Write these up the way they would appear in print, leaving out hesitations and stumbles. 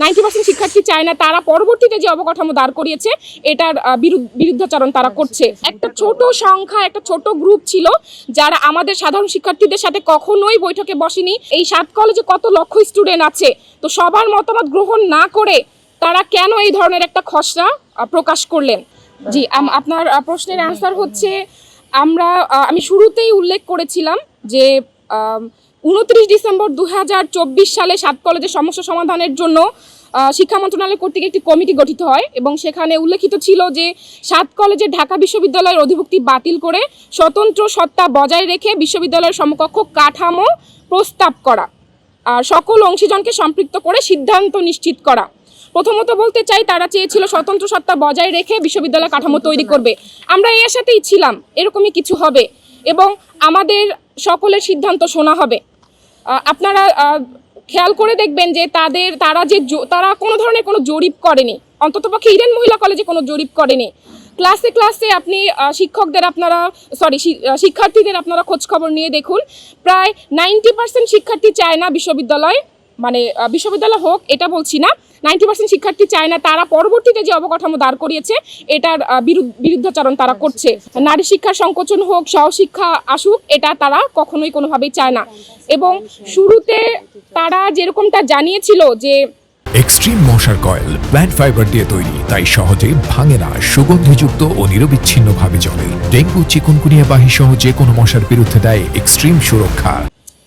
90% শিক্ষার্থী চায় না, তারা পরবর্তীতে যে অবকাঠামো দাঁড় করিয়েছে এটার বিরুদ্ধাচরণ তারা করছে। একটা ছোট সংখ্যা, একটা ছোট গ্রুপ ছিল যারা আমাদের সাধারণ শিক্ষার্থীদের সাথে কখনোই বৈঠকে বসেনি। এই 7 কলেজে কত লক্ষ স্টুডেন্ট আছে, তো সবার মতামত গ্রহণ না করে তারা কেন এই ধরনের একটা খসড়া প্রকাশ করলেন? জি, আপনার প্রশ্নের অ্যান্সার হচ্ছে, আমি শুরুতেই উল্লেখ করেছিলাম যে 29 ডিসেম্বর 2024 সালে 7 কলেজের সমস্যা সমাধানের জন্য শিক্ষা মন্ত্রণালয় কর্তৃক একটি কমিটি গঠিত হয় এবং সেখানে উল্লেখিত ছিল যে 7 কলেজের ঢাকা বিশ্ববিদ্যালয়ের অধিভুক্তি বাতিল করে স্বতন্ত্র সত্তা বজায় রেখে বিশ্ববিদ্যালয়ের সমকক্ষ কাঠামো প্রস্তাব করা আর সকল অংশীজনকে সম্পৃক্ত করে সিদ্ধান্ত নিশ্চিত করা। প্রথমত বলতে চাই, তারা চেয়েছিল স্বতন্ত্র সত্তা বজায় রেখে বিশ্ববিদ্যালয় কাঠামো তৈরি করবে। আমরা এর সাথেই ছিলাম, এরকমই কিছু হবে এবং আমাদের সকলের সিদ্ধান্ত শোনা হবে। আপনারা খেয়াল করে দেখবেন যে তারা কোনো ধরনের কোনো জরিপ করেনি, অন্ততপক্ষে ইডেন মহিলা কলেজে কোনো জরিপ করেনি। ক্লাসে ক্লাসে আপনি শিক্ষার্থীদের আপনারা খোঁজখবর নিয়ে দেখুন, প্রায় 90% শিক্ষার্থী চায় না বিশ্ববিদ্যালয় বিশ্ববিদ্যালয় হোক, এটা বলছি না। 90% শিক্ষার্থী চায় না, তারা পরবর্তীতে যে অবকাঠামো দাঁড় করিয়েছে এটার বিরুদ্ধাচরণ তারা করছে। নারী শিক্ষার সংকোচন হোক, সহশিক্ষা আসুক, এটা তারা কখনোই কোনোভাবেই চায় না। এবং শুরুতে তারা যেরকমটা জানিয়েছিল যে এক্সট্রিম মশার কয়েল প্ল্যান্ট ফাইবার দিয়ে তৈরি, তাই সহজে ভাঙে না, সুগন্ধিযুক্ত ও নিরবিচ্ছিন্নভাবে জ্বলে। ডেঙ্গু, চিকুনগুনিয়া বাহি সহ যে কোনো মশার বিরুদ্ধে দেয় এক্সট্রিম সুরক্ষা।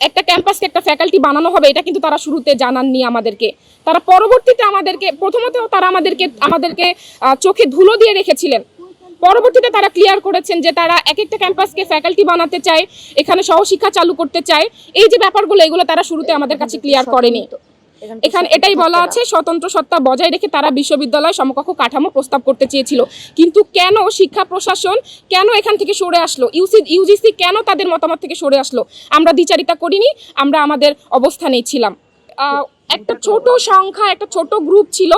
একটা ক্যাম্পাসকে একটা ফ্যাকাল্টি বানানো হবে, এটা কিন্তু তারা শুরুতে জানাননি আমাদেরকে। তারা পরবর্তীতে প্রথমত তারা আমাদেরকে চোখে ধুলো দিয়ে রেখেছিলেন। পরবর্তীতে তারা ক্লিয়ার করেছেন যে তারা এক একটা ক্যাম্পাসকে ফ্যাকাল্টি বানাতে চায়, এখানে সহশিক্ষা চালু করতে চায়। এই যে ব্যাপারগুলো, এগুলো তারা শুরুতে আমাদের কাছে ক্লিয়ার করেনি। এখানে এটাই বলা আছে, স্বতন্ত্র সত্তা বজায় রেখে তারা বিশ্ববিদ্যালয় সমকক্ষ কাঠামো প্রস্তাব করতে চেয়েছিল। কিন্তু কেন শিক্ষা প্রশাসন কেন এখান থেকে সরে আসলো, ইউজিসি কেন তাদের মতামত থেকে সরে আসলো? আমরা দ্বিচারিতা করিনি, আমরা আমাদের অবস্থানেই ছিলাম। একটা ছোট সংখ্যা, একটা ছোট গ্রুপ ছিল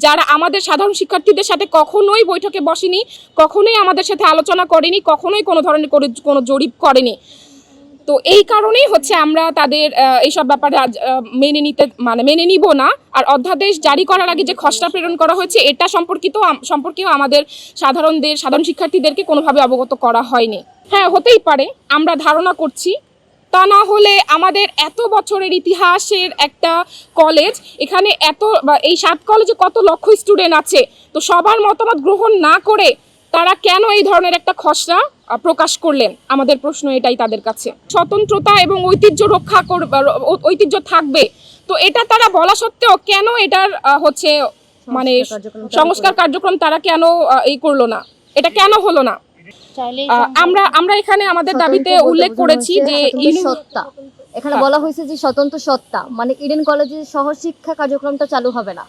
যারা আমাদের সাধারণ শিক্ষার্থীদের সাথে কখনোই বৈঠকে বসেনি, কখনোই আমাদের সাথে আলোচনা করেনি, কখনোই কোনো ধরনের কোনো জরিপ করেনি। তো এই কারণেই হচ্ছে আমরা তাদের এইসব ব্যাপারে মেনে নিব না। আর অধ্যাদেশ জারি করার আগে যে খসড়া প্রেরণ করা হয়েছে এটা সম্পর্কেও আমাদের সাধারণ শিক্ষার্থীদেরকে কোনোভাবে অবগত করা হয়নি। হ্যাঁ, হতেই পারে, আমরা ধারণা করছি। তা না হলে আমাদের এত বছরের ইতিহাসের একটা কলেজ, এখানে এই 7 কলেজে কত লক্ষ স্টুডেন্ট আছে, তো সবার মতামত গ্রহণ না করে তারা কেন এই ধরনের একটা খসড়া প্রকাশ করলেন? আমাদের প্রশ্ন এটাই তাদের কাছে। স্বতন্ত্রতা এবং ঐতিহ্য থাকবে, তো এটা তারা বলা সত্ত্বেও কেন এটার সংস্কার কার্যক্রম তারা কেন করলো না? এটা কেন হলো না? আমরা এখানে আমাদের দাবিতে উল্লেখ করেছি যে এখানে বলা হয়েছে যে স্বতন্ত্র সত্তা, মানে ইডেন কলেজের সহশিক্ষা কার্যক্রমটা চালু হবে না।